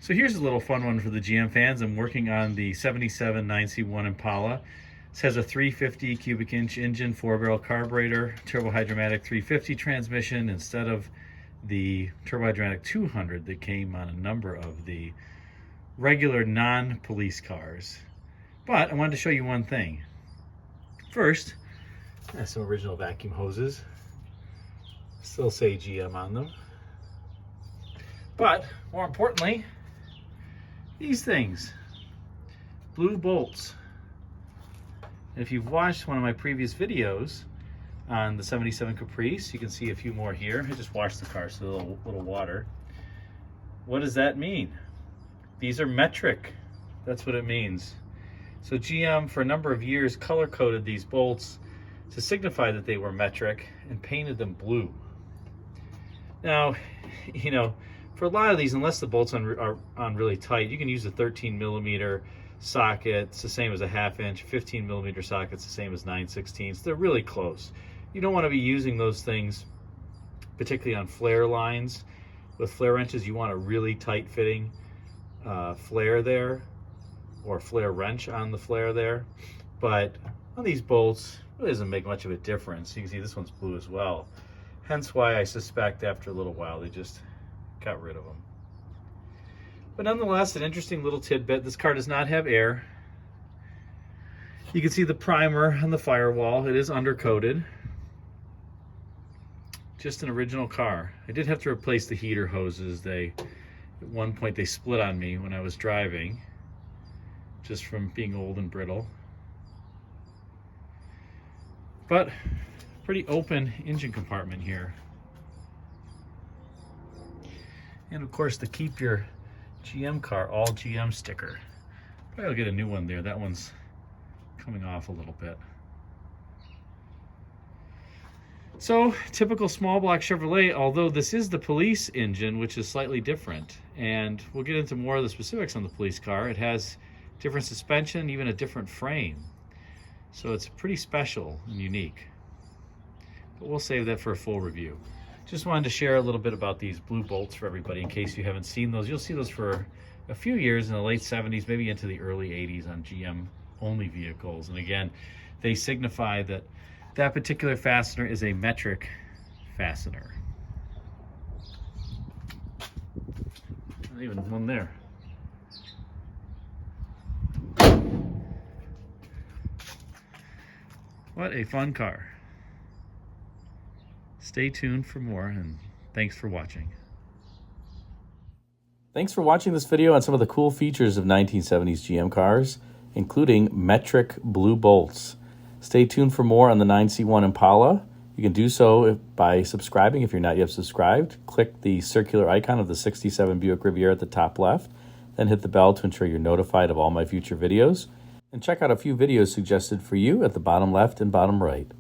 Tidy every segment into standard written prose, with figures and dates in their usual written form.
So here's a little fun one for the GM fans. I'm working on the 77 9C1 Impala. This has a 350 cubic inch engine, 4-barrel carburetor, turbohydromatic 350 transmission instead of the turbohydromatic 200 that came on a number of the regular non-police cars. But I wanted to show you one thing. First, I have some original vacuum hoses. Still say GM on them. But more importantly, these things, blue bolts. And if you've watched one of my previous videos on the 77 Caprice, you can see a few more here. I just washed the car, so a little water. What does that mean? These are metric. That's what it means. So GM, for a number of years, color-coded these bolts to signify that they were metric and painted them blue. Now, you know, for a lot of these, unless the bolts are on really tight, you can use a 13 millimeter socket. It's the same as a 1/2 inch. 15 millimeter socket's the same as 9/16. They're really close. You don't want to be using those things, particularly on flare lines. With flare wrenches, you want a really tight fitting flare there, or flare wrench on the flare there. But on these bolts, it really doesn't make much of a difference. You can see this one's blue as well. Hence why I suspect after a little while they just got rid of them. But nonetheless, an interesting little tidbit. This car does not have air. You can see the primer on the firewall. It is undercoated. Just an original car. I did have to replace the heater hoses. At one point they split on me when I was driving, just from being old and brittle. But pretty open engine compartment here. And of course, the Keep Your GM Car All GM sticker. Probably I'll get a new one there. That one's coming off a little bit. So, typical small block Chevrolet, although this is the police engine, which is slightly different. And we'll get into more of the specifics on the police car. It has different suspension, even a different frame. So it's pretty special and unique. But we'll save that for a full review. Just wanted to share a little bit about these blue bolts for everybody in case you haven't seen those. You'll see those for a few years in the late 70s, maybe into the early 80s on GM only vehicles. And again, they signify that that particular fastener is a metric fastener. Not even one there. What a fun car. Stay tuned for more, and thanks for watching. Thanks for watching this video on some of the cool features of 1970s GM cars, including metric blue bolts. Stay tuned for more on the 9C1 Impala. You can do so by subscribing if you're not yet subscribed. Click the circular icon of the 67 Buick Riviera at the top left, then hit the bell to ensure you're notified of all my future videos. And check out a few videos suggested for you at the bottom left and bottom right.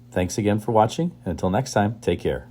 Thanks again for watching, and until next time, take care.